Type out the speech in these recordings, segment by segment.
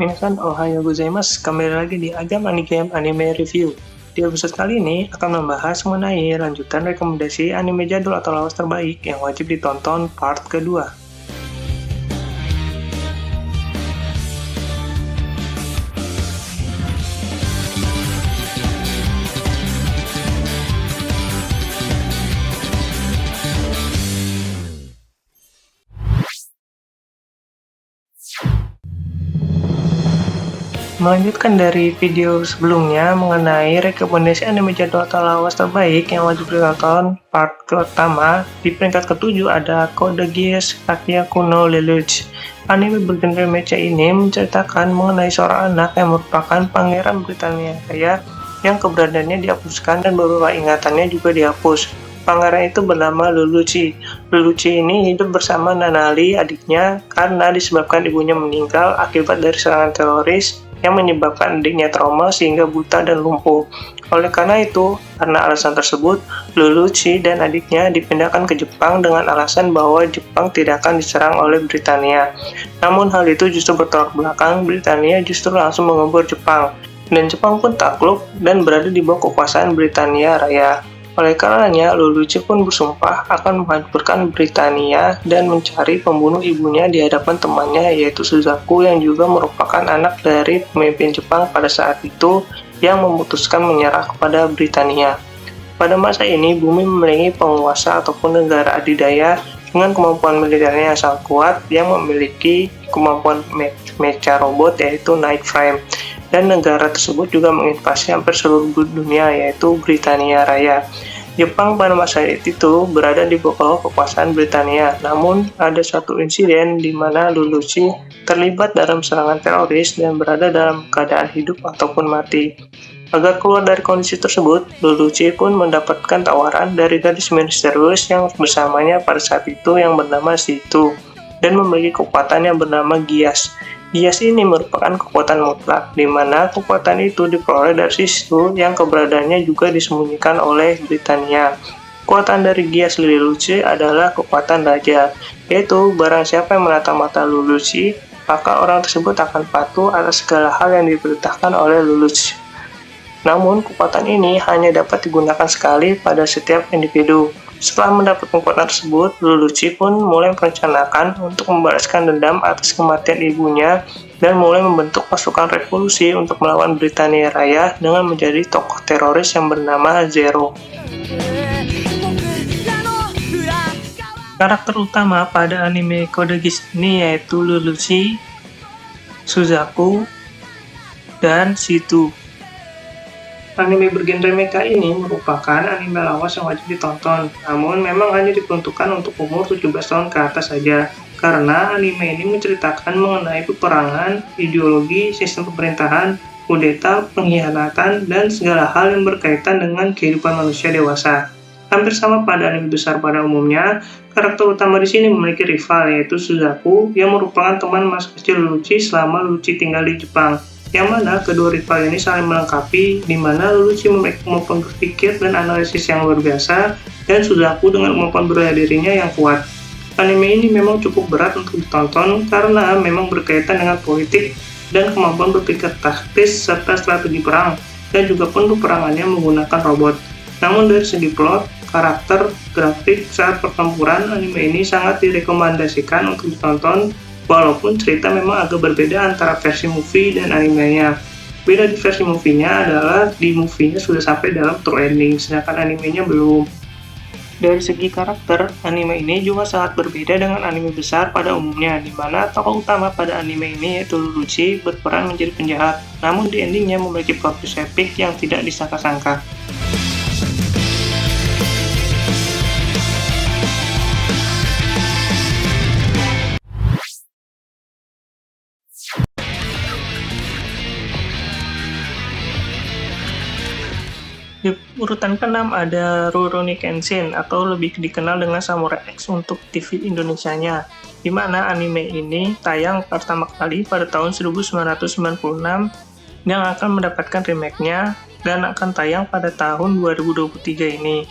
Minasan ohayo gozaimasu, kembali lagi di Agam Anigame Anime Review. Di episode kali ini akan membahas mengenai lanjutan rekomendasi anime jadul atau lawas terbaik yang wajib ditonton part kedua. Melanjutkan dari video sebelumnya mengenai rekomendasi anime jadul atau lawas terbaik yang wajib ditonton part pertama, di peringkat ke-7 ada Code Geass Kakiyaku no Lelouch. Anime bergenre mecha ini menceritakan mengenai seorang anak yang merupakan pangeran Britania Raya yang keberadaannya dihapuskan dan beberapa ingatannya juga dihapus. Pangeran itu bernama Lelouch. Lelouch ini hidup bersama Nanali, adiknya, karena disebabkan ibunya meninggal akibat dari serangan teroris yang menyebabkan adiknya trauma sehingga buta dan lumpuh. Oleh karena itu, karena alasan tersebut, Lelouch dan adiknya dipindahkan ke Jepang dengan alasan bahwa Jepang tidak akan diserang oleh Britania. Namun hal itu justru bertolak belakang, Britania justru langsung mengebor Jepang, dan Jepang pun takluk dan berada di bawah kekuasaan Britania Raya. Oleh karenanya, Lelouch pun bersumpah akan menghancurkan Britania dan mencari pembunuh ibunya di hadapan temannya yaitu Suzaku yang juga merupakan anak dari pemimpin Jepang pada saat itu yang memutuskan menyerah kepada Britania. Pada masa ini, bumi memiliki penguasa ataupun negara adidaya dengan kemampuan militernya yang sangat kuat yang memiliki kemampuan mecha robot yaitu Nightframe. Dan negara tersebut juga menginvasi hampir seluruh dunia yaitu Britania Raya. Jepang pada masa itu berada di bawah kekuasaan Britania, namun ada suatu insiden di mana Lelouch terlibat dalam serangan teroris dan berada dalam keadaan hidup ataupun mati. Agar keluar dari kondisi tersebut, Lelouch pun mendapatkan tawaran dari gadis misterius yang bersamanya pada saat itu yang bernama Situ dan memiliki kekuatan yang bernama Geass. Geass ini merupakan kekuatan mutlak, di mana kekuatan itu diperoleh dari Situ yang keberadaannya juga disembunyikan oleh Britania. Kekuatan dari Geass Lelouch adalah kekuatan raja, yaitu barang siapa yang menatap mata Lelouch, maka orang tersebut akan patuh atas segala hal yang diperintahkan oleh Lelouch. Namun, kekuatan ini hanya dapat digunakan sekali pada setiap individu. Setelah mendapat kekuatan tersebut, Lelouch pun mulai merencanakan untuk membalaskan dendam atas kematian ibunya dan mulai membentuk pasukan revolusi untuk melawan Britania Raya dengan menjadi tokoh teroris yang bernama Zero. Karakter utama pada anime Code Geass ini yaitu Lelouch, Suzaku, dan Situ. Anime bergenre mecha ini merupakan anime lawas yang wajib ditonton, namun memang hanya diperuntukkan untuk umur 17 tahun ke atas saja, karena anime ini menceritakan mengenai peperangan, ideologi, sistem pemerintahan, kudeta, pengkhianatan, dan segala hal yang berkaitan dengan kehidupan manusia dewasa. Hampir sama pada anime besar pada umumnya, karakter utama di sini memiliki rival yaitu Suzaku yang merupakan teman masa kecil Lelouch selama Lelouch tinggal di Jepang. Yang mana kedua rival ini saling melengkapi, di mana Lelouch memiliki kemampuan berpikir dan analisis yang luar biasa, dan Suzaku dengan kemampuan bela dirinya yang kuat. Anime ini memang cukup berat untuk ditonton karena memang berkaitan dengan politik dan kemampuan berpikir taktis serta strategi perang, dan juga pun peperangannya menggunakan robot. Namun dari segi plot, karakter, grafik saat pertempuran, anime ini sangat direkomendasikan untuk ditonton. Walaupun cerita memang agak berbeda antara versi movie dan animenya. Beda di versi movie-nya adalah di movie-nya sudah sampai dalam true ending, sedangkan animenya belum. Dari segi karakter, anime ini juga sangat berbeda dengan anime besar pada umumnya, di mana tokoh utama pada anime ini yaitu Lelouch berperan menjadi penjahat, namun di endingnya memiliki plot twist epic yang tidak disangka-sangka. Di urutan ke-6 ada Rurouni Kenshin atau lebih dikenal dengan Samurai X untuk TV Indonesianya, di mana anime ini tayang pertama kali pada tahun 1996 yang akan mendapatkan remake-nya dan akan tayang pada tahun 2023 ini.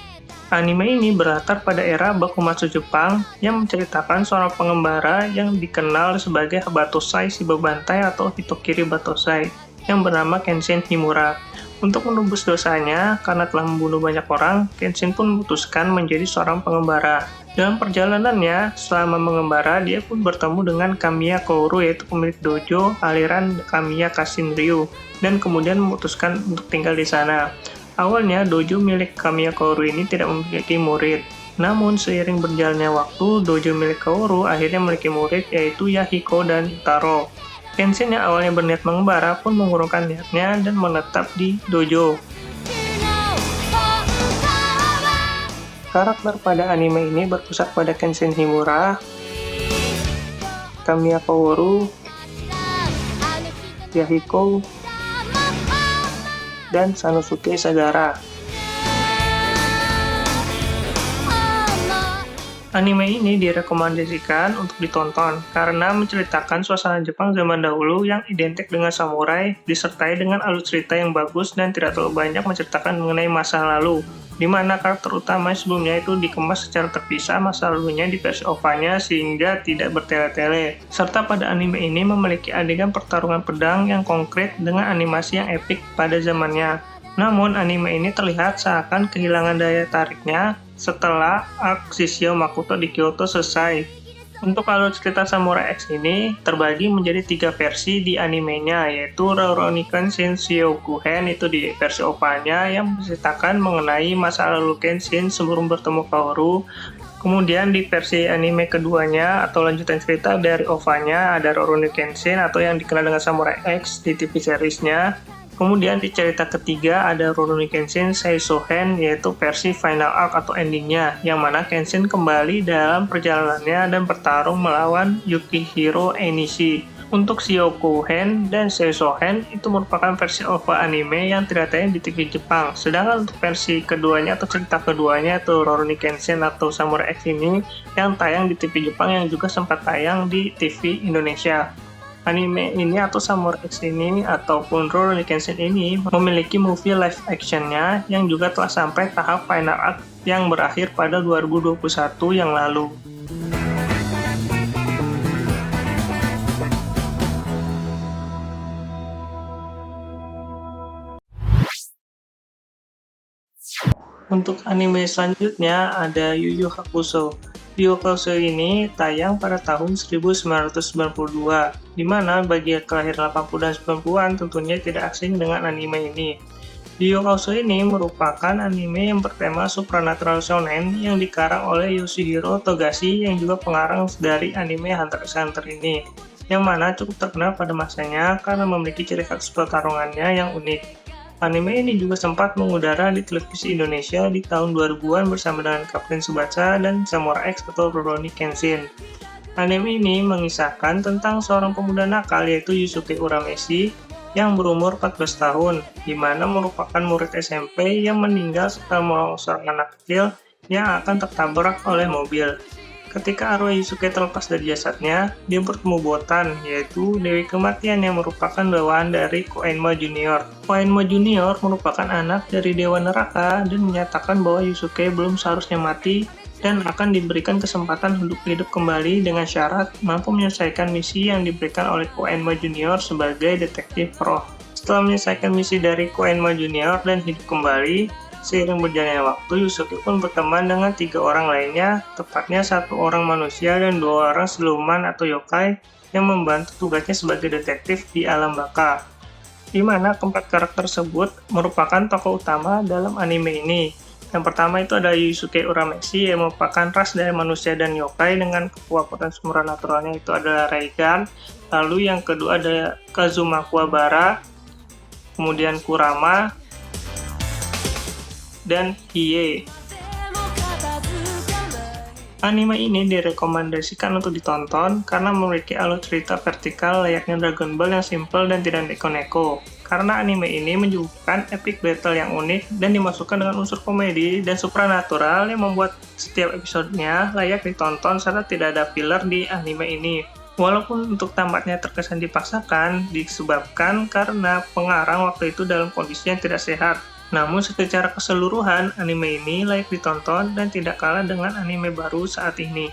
Anime ini berlatar pada era Bakumatsu Jepang yang menceritakan seorang pengembara yang dikenal sebagai Batosai si Bebantai atau Hitokiri Batosai yang bernama Kenshin Himura. Untuk menebus dosanya karena telah membunuh banyak orang, Kenshin pun memutuskan menjadi seorang pengembara. Dalam perjalanannya, selama mengembara, dia pun bertemu dengan Kamiya Kouru yaitu pemilik dojo aliran Kamiya Kashinryu dan kemudian memutuskan untuk tinggal di sana. Awalnya, dojo milik Kamiya Kouru ini tidak memiliki murid. Namun, seiring berjalannya waktu, dojo milik Kouru akhirnya memiliki murid yaitu Yahiko dan Taro. Kenshin yang awalnya berniat mengembara pun mengurungkan niatnya dan menetap di dojo. Karakter pada anime ini berpusat pada Kenshin Himura, Kamiya Kouru, Yahiko, dan Sanosuke Sagara. Anime ini direkomendasikan untuk ditonton karena menceritakan suasana Jepang zaman dahulu yang identik dengan samurai, disertai dengan alur cerita yang bagus dan tidak terlalu banyak menceritakan mengenai masa lalu, di mana karakter utama sebelumnya itu dikemas secara terpisah masa lalunya di versi OVA-nya sehingga tidak bertele-tele. Serta pada anime ini memiliki adegan pertarungan pedang yang konkret dengan animasi yang epik pada zamannya. Namun anime ini terlihat seakan kehilangan daya tariknya setelah arc Shishio Makoto di Kyoto selesai. Untuk alur cerita Samurai X ini terbagi menjadi 3 versi di animenya, yaitu Rurouni Kenshin Shiokuhen itu di versi OVA-nya yang menceritakan mengenai masa lalu Kenshin sebelum bertemu Kaoru. Kemudian di versi anime keduanya atau lanjutan cerita dari OVA-nya ada Rurouni Kenshin atau yang dikenal dengan Samurai X di TV series-nya. Kemudian di cerita ketiga ada Rurouni Kenshin Seisohen yaitu versi final arc atau endingnya, yang mana Kenshin kembali dalam perjalanannya dan bertarung melawan Yukihiro Enishi. Untuk Shiokuhen dan Seisohen itu merupakan versi OVA anime yang tidak tayang di TV Jepang. Sedangkan untuk versi keduanya atau cerita keduanya itu Rurouni Kenshin atau Samurai X ini yang tayang di TV Jepang yang juga sempat tayang di TV Indonesia. Anime ini atau Samurai X ini ataupun Rurouni Kenshin ini memiliki movie live action-nya yang juga telah sampai tahap final arc yang berakhir pada 2021 yang lalu. Untuk anime selanjutnya ada Yu Yu Hakusho. Yu Yu Hakusho ini tayang pada tahun 1992, di mana bagi kelahiran 80 dan 90-an tentunya tidak asing dengan anime ini. Yu Yu Hakusho ini merupakan anime yang bertema supernatural shonen yang dikarang oleh Yoshihiro Togashi yang juga pengarang dari anime Hunter x Hunter ini, yang mana cukup terkenal pada masanya karena memiliki ciri khas pertarungannya yang unik. Anime ini juga sempat mengudara di televisi Indonesia di tahun 2000-an bersama dengan Captain Tsubasa dan Samurai X atau Rurouni Kenshin. Anime ini mengisahkan tentang seorang pemuda nakal yaitu Yusuke Urameshi yang berumur 14 tahun, di mana merupakan murid SMP yang meninggal setelah menolong seorang anak kecil yang akan tertabrak oleh mobil. Ketika arwah Yusuke terlepas dari jasadnya, dia bertemu Botan, yaitu Dewi Kematian yang merupakan bawaan dari Koenma Junior. Koenma Junior merupakan anak dari Dewa Neraka dan menyatakan bahwa Yusuke belum seharusnya mati dan akan diberikan kesempatan untuk hidup kembali dengan syarat mampu menyelesaikan misi yang diberikan oleh Koenma Junior sebagai detektif roh. Setelah menyelesaikan misi dari Koenma Junior dan hidup kembali, seiring berjalannya waktu, Yusuke pun berteman dengan 3 orang lainnya, tepatnya 1 orang manusia dan 2 orang siluman atau yokai yang membantu tugasnya sebagai detektif di alam baka. Di mana keempat karakter tersebut merupakan tokoh utama dalam anime ini. Yang pertama itu ada Yusuke Urameshi yang merupakan ras dari manusia dan yokai dengan kekuatan supernaturalnya itu adalah Reigan. Lalu yang kedua ada Kazuma Kuwabara, kemudian Kurama, dan Hiei. Anime ini direkomendasikan untuk ditonton karena memiliki alur cerita vertikal layaknya Dragon Ball yang simple dan tidak neko-neko. Karena anime ini menyuguhkan epic battle yang unik dan dimasukkan dengan unsur komedi dan supranatural yang membuat setiap episodenya layak ditonton serta tidak ada filler di anime ini. Walaupun untuk tamatnya terkesan dipaksakan disebabkan karena pengarang waktu itu dalam kondisi yang tidak sehat. Namun secara keseluruhan, anime ini layak ditonton dan tidak kalah dengan anime baru saat ini.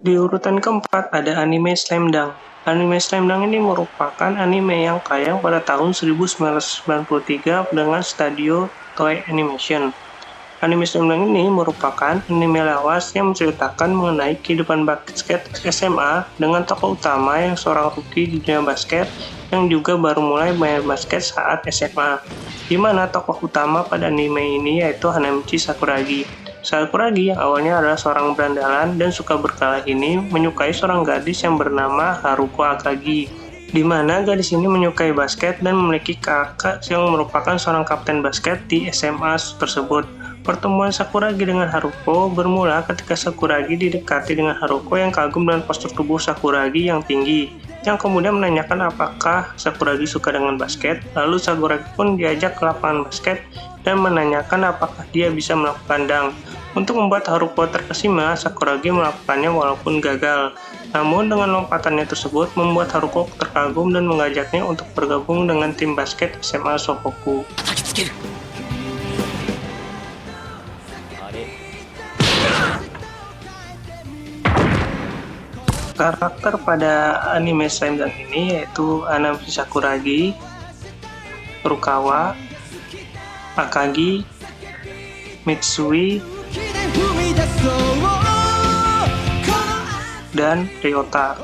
Di urutan keempat ada anime Slam Dunk. Anime Slam Dunk ini merupakan anime yang tayang pada tahun 1993 dengan studio Toei Animation. Anime Slam Dunk ini merupakan anime lawas yang menceritakan mengenai kehidupan basket SMA dengan tokoh utama yang seorang rookie di dunia basket yang juga baru mulai main basket saat SMA. Di mana tokoh utama pada anime ini yaitu Hanamichi Sakuragi. Sakuragi yang awalnya adalah seorang berandalan dan suka berkelahi ini menyukai seorang gadis yang bernama Haruko Akagi, di mana gadis ini menyukai basket dan memiliki kakak yang merupakan seorang kapten basket di SMA tersebut. Pertemuan Sakuragi dengan Haruko bermula ketika Sakuragi didekati dengan Haruko yang kagum dengan postur tubuh Sakuragi yang tinggi, yang kemudian menanyakan apakah Sakuragi suka dengan basket. Lalu Sakuragi pun diajak ke lapangan basket dan menanyakan apakah dia bisa melakukan dunk. Untuk membuat Haruko terkesima, Sakuragi melakukannya walaupun gagal. Namun dengan lompatannya tersebut membuat Haruko terkagum dan mengajaknya untuk bergabung dengan tim basket SMA Shohoku. Karakter pada anime Slam Dunk ini yaitu Hanamichi Sakuragi, Rukawa, Akagi, Mitsui, dan Ryota.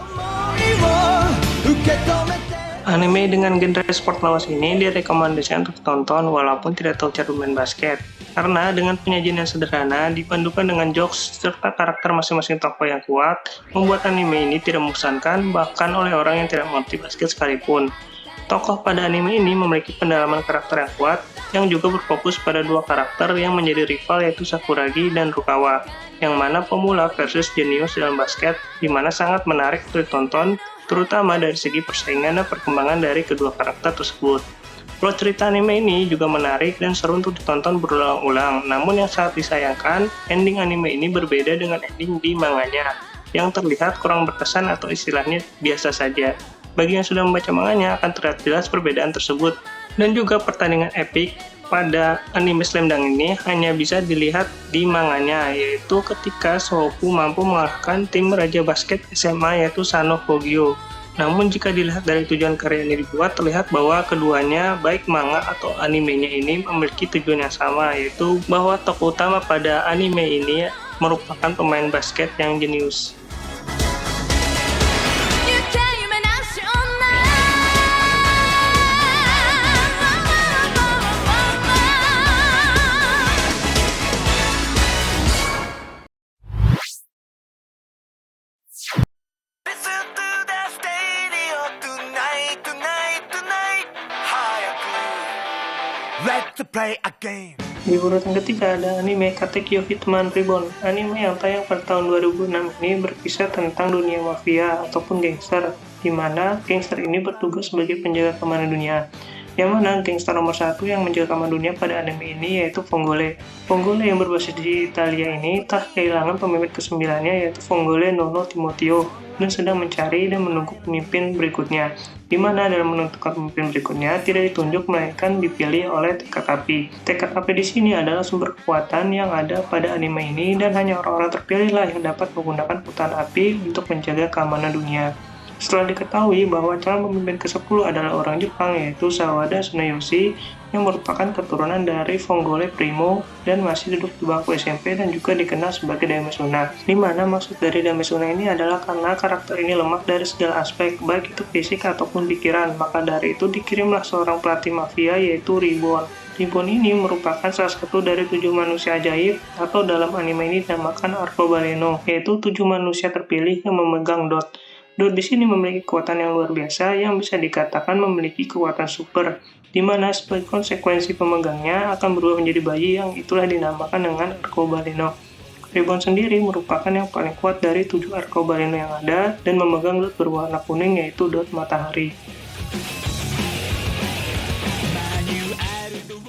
Anime dengan genre sport lawas ini direkomendasikan untuk ditonton walaupun tidak tahu cara bermain basket, karena dengan penyajian yang sederhana dipandukan dengan jokes serta karakter masing-masing tokoh yang kuat, membuat anime ini tidak membosankan bahkan oleh orang yang tidak mengerti basket sekalipun. Tokoh pada anime ini memiliki pendalaman karakter yang kuat, yang juga berfokus pada dua karakter yang menjadi rival yaitu Sakuragi dan Rukawa, yang mana pemula versus jenius dalam basket, di mana sangat menarik untuk ditonton, terutama dari segi persaingan dan perkembangan dari kedua karakter tersebut. Plot cerita anime ini juga menarik dan seru untuk ditonton berulang-ulang, namun yang sangat disayangkan, ending anime ini berbeda dengan ending di manganya, yang terlihat kurang berkesan atau istilahnya biasa saja. Bagi yang sudah membaca manganya akan terlihat jelas perbedaan tersebut. Dan juga pertandingan epik pada anime Slam Dunk ini hanya bisa dilihat di manganya, yaitu ketika Shohoku mampu mengalahkan tim Raja Basket SMA yaitu Sano Kogyo. Namun jika dilihat dari tujuan karya ini dibuat, terlihat bahwa keduanya baik manga atau animenya ini memiliki tujuan yang sama, yaitu bahwa tokoh utama pada anime ini merupakan pemain basket yang jenius. Di urutan ketiga ada anime Katekyo Hitman Reborn. Anime yang tayang pada tahun 2006 ini berkisah tentang dunia mafia ataupun gangster, di mana gangster ini bertugas sebagai penjaga keamanan dunia. Yang mana gangster nomor satu yang menjaga keamanan dunia pada anime ini yaitu Vongole. Vongole yang berbasis di Italia ini tak kehilangan pemimpin kesembilannya yaitu Vongole Nono Timoteo, dan sedang mencari dan menunggu pemimpin berikutnya, di mana dalam menentukan pemimpin berikutnya tidak ditunjuk melainkan dipilih oleh tekad api. Tekad api di sini adalah sumber kekuatan yang ada pada anime ini, dan hanya orang-orang terpilih lah yang dapat menggunakan putaran api untuk menjaga keamanan dunia. Setelah diketahui bahwa calon pemimpin ke-10 adalah orang Jepang yaitu Sawada Tsunayoshi yang merupakan keturunan dari Vongole Primo dan masih duduk di bangku SMP dan juga dikenal sebagai Damesuna. Di mana maksud dari Damesuna ini adalah karena karakter ini lemah dari segala aspek, baik itu fisik ataupun pikiran. Maka dari itu dikirimlah seorang pelatih mafia yaitu Ribbon. Ribbon ini merupakan salah satu dari 7 manusia ajaib atau dalam anime ini dinamakan Arcobaleno, yaitu 7 manusia terpilih yang memegang dot. Dot di sini memiliki kekuatan yang luar biasa yang bisa dikatakan memiliki kekuatan super, di mana sebagai konsekuensi pemegangnya akan berubah menjadi bayi yang itulah dinamakan dengan Arcobaleno. Ribbon sendiri merupakan yang paling kuat dari 7 arcobaleno yang ada dan memegang dot berwarna kuning yaitu dot matahari.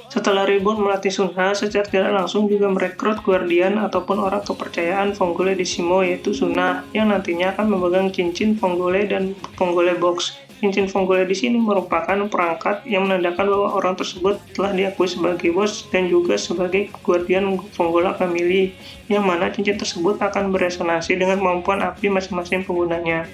Setelah Ribbon melatih Sunha, secara tidak langsung juga merekrut Guardian ataupun orang kepercayaan Fonggole Decimo yaitu Sunha, yang nantinya akan memegang cincin Fonggole dan Fonggole Box. Cincin Fonggole di sini merupakan perangkat yang menandakan bahwa orang tersebut telah diakui sebagai bos dan juga sebagai Guardian Fonggola Family, yang mana cincin tersebut akan beresonansi dengan kemampuan api masing-masing penggunanya.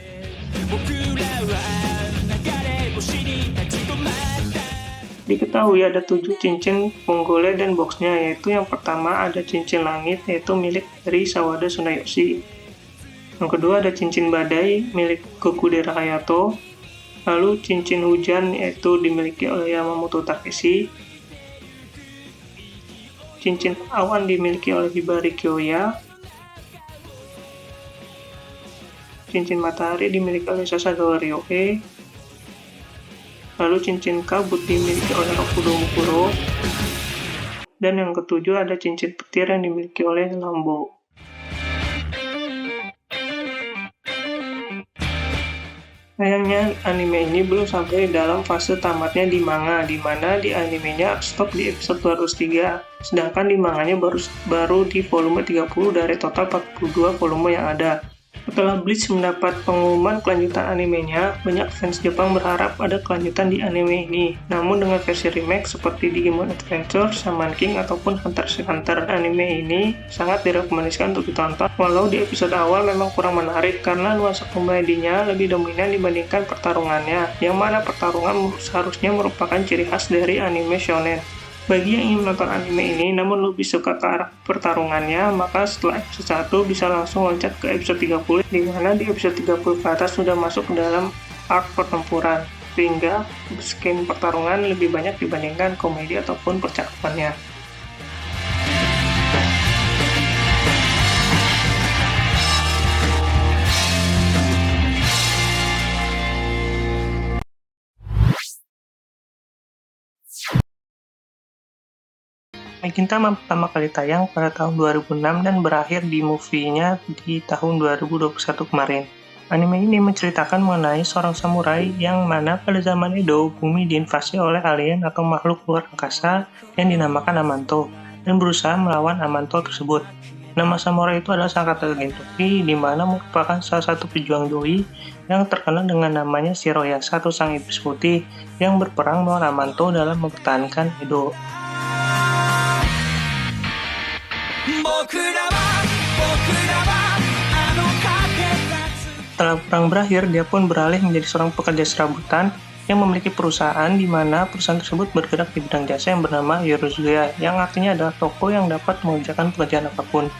Diketahui ada 7 cincin Fonggole dan boxnya, yaitu yang pertama ada cincin langit yaitu milik dari Sawada Tsunayoshi. Yang kedua ada cincin badai milik Gokudera Hayato. Lalu cincin hujan yaitu dimiliki oleh Yamamoto Takeshi. Cincin awan dimiliki oleh Hibari Kyoya. Cincin matahari dimiliki oleh Sasagawa Ryohei. Lalu cincin kabut dimiliki oleh Rokudo Mukuro. Dan yang ketujuh ada cincin petir yang dimiliki oleh Lambo. Sayangnya anime ini belum sampai dalam fase tamatnya di manga, di mana di animenya stop di episode 203, sedangkan di manganya baru di volume 30 dari total 42 volume yang ada. Setelah Bleach mendapat pengumuman kelanjutan animenya, banyak fans Jepang berharap ada kelanjutan di anime ini. Namun dengan versi remake seperti Digimon Adventure, Shaman King, ataupun Hunter x Hunter, anime ini sangat direkomendasikan untuk ditonton, walau di episode awal memang kurang menarik karena nuansa komedinya lebih dominan dibandingkan pertarungannya, yang mana pertarungan seharusnya merupakan ciri khas dari anime shonen. Bagi yang ingin menonton anime ini namun lebih suka ke arah pertarungannya, maka setelah episode 1 bisa langsung loncat ke episode 30, di mana di episode 30 ke atas sudah masuk ke dalam arc pertempuran, sehingga skin pertarungan lebih banyak dibandingkan komedi ataupun percakapannya. Gintama pertama kali tayang pada tahun 2006 dan berakhir di movie-nya di tahun 2021 kemarin. Anime ini menceritakan mengenai seorang samurai yang mana pada zaman Edo, bumi diinvasi oleh alien atau makhluk luar angkasa yang dinamakan Amanto, dan berusaha melawan Amanto tersebut. Nama samurai itu adalah Sakata Gintoki, di mana merupakan salah satu pejuang doi yang terkenal dengan namanya Shiroya, satu sang iblis putih yang berperang melawan Amanto dalam mempertahankan Edo. Setelah perang berakhir, dia pun beralih menjadi seorang pekerja serabutan yang memiliki perusahaan di mana perusahaan tersebut bergerak di bidang jasa yang bernama Yorozuya, yang artinya adalah toko yang dapat mengerjakan pekerjaan apapun.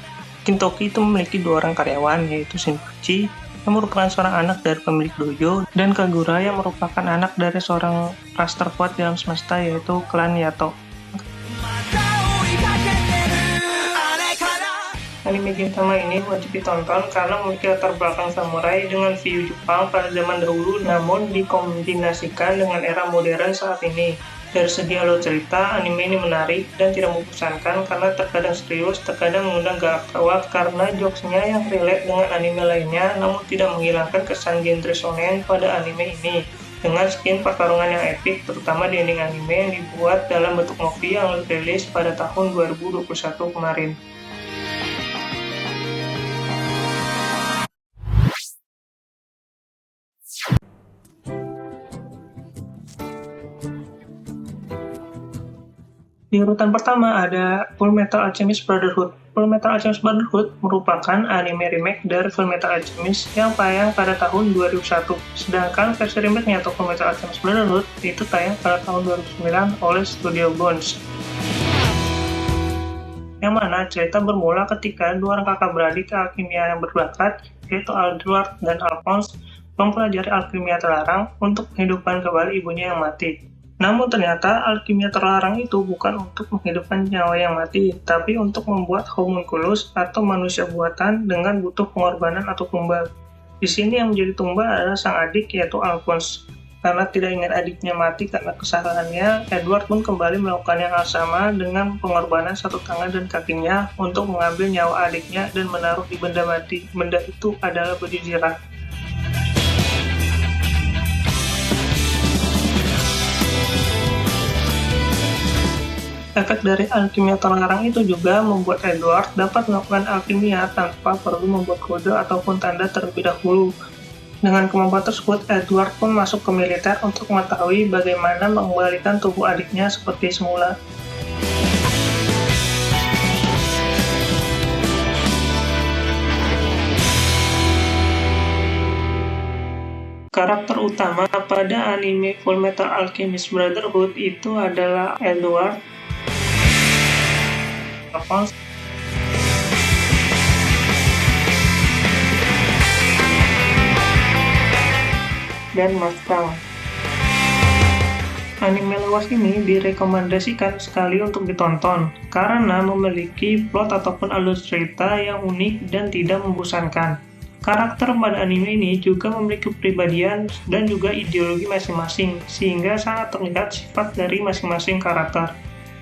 Gintoki itu memiliki 2 orang karyawan, yaitu Shinpachi yang merupakan seorang anak dari pemilik dojo, dan Kagura yang merupakan anak dari seorang ras terkuat dalam semesta yaitu klan Yato. Anime Gintama ini wajib ditonton karena memiliki latar belakang samurai dengan view Jepang pada zaman dahulu namun dikombinasikan dengan era modern saat ini. Dari segi alur cerita, anime ini menarik dan tidak membosankan karena terkadang serius, terkadang mengundang galak tawa karena jokesnya yang relate dengan anime lainnya namun tidak menghilangkan kesan genre shonen pada anime ini. Dengan skin pertarungan yang epik, terutama di ending anime yang dibuat dalam bentuk movie yang rilis pada tahun 2021 kemarin. Di urutan pertama ada Fullmetal Alchemist Brotherhood. Fullmetal Alchemist Brotherhood merupakan anime remake dari Fullmetal Alchemist yang tayang pada tahun 2001. Sedangkan versi remake-nya atau Fullmetal Alchemist Brotherhood itu tayang pada tahun 2009 oleh Studio Bones. Yang mana cerita bermula ketika 2 orang kakak beradik alkimia yang berbakat, yaitu Aldward dan Alphonse, mempelajari alkimia terlarang untuk menghidupkan kembali ibunya yang mati. Namun ternyata alkimia terlarang itu bukan untuk menghidupkan nyawa yang mati, tapi untuk membuat homunculus atau manusia buatan dengan butuh pengorbanan atau tumbal. Di sini yang menjadi tumbal adalah sang adik yaitu Alphonse. Karena tidak ingin adiknya mati karena kesalahannya, Edward pun kembali melakukan yang hal sama dengan pengorbanan satu tangan dan kakinya untuk mengambil nyawa adiknya dan menaruh di benda mati. Benda itu adalah baju zirah. Efek dari alkimia terlarang itu juga membuat Edward dapat melakukan alkimia tanpa perlu membuat kode ataupun tanda terlebih dahulu. Dengan kemampuan tersebut, Edward pun masuk ke militer untuk mengetahui bagaimana mengembalikan tubuh adiknya seperti semula. Karakter utama pada anime Fullmetal Alchemist Brotherhood itu adalah Edward, Alphonse, dan Mustang. Anime lawas ini direkomendasikan sekali untuk ditonton karena memiliki plot ataupun alur cerita yang unik dan tidak membosankan. Karakter pada anime ini juga memiliki kepribadian dan juga ideologi masing-masing, sehingga sangat terlihat sifat dari masing-masing karakter.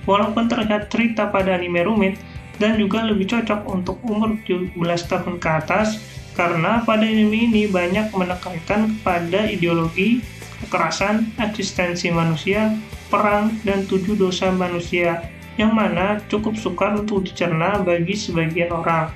Walaupun terlihat cerita pada anime rumit dan juga lebih cocok untuk umur 17 tahun ke atas, karena pada anime ini banyak menekankan kepada ideologi, kekerasan, eksistensi manusia, perang, dan 7 dosa manusia, yang mana cukup sukar untuk dicerna bagi sebagian orang.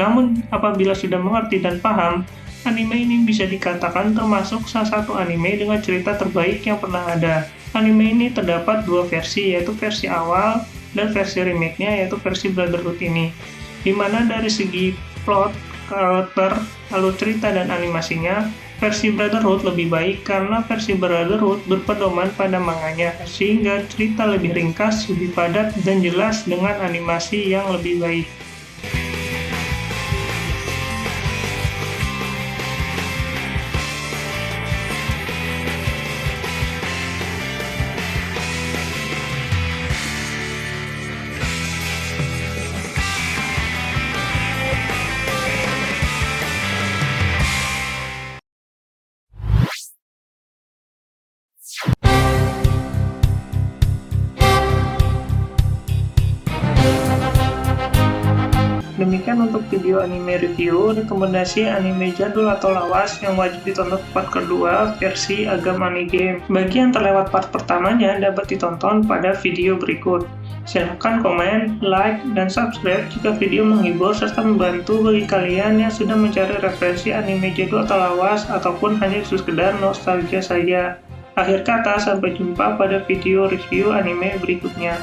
Namun, apabila sudah mengerti dan paham, anime ini bisa dikatakan termasuk salah satu anime dengan cerita terbaik yang pernah ada. Anime ini terdapat dua versi, yaitu versi awal dan versi remake-nya, yaitu versi Brotherhood ini. Dimana dari segi plot, karakter, alur cerita, dan animasinya, versi Brotherhood lebih baik karena versi Brotherhood berpedoman pada manganya, sehingga cerita lebih ringkas, lebih padat, dan jelas dengan animasi yang lebih baik. Demikian untuk video anime review, rekomendasi anime jadul atau lawas yang wajib ditonton part kedua versi Agam Anime Game. Bagi yang terlewat part pertamanya dapat ditonton pada video berikut. Silahkan komen, like, dan subscribe jika video menghibur serta membantu bagi kalian yang sudah mencari referensi anime jadul atau lawas ataupun hanya sekedar nostalgia saja. Akhir kata, sampai jumpa pada video review anime berikutnya.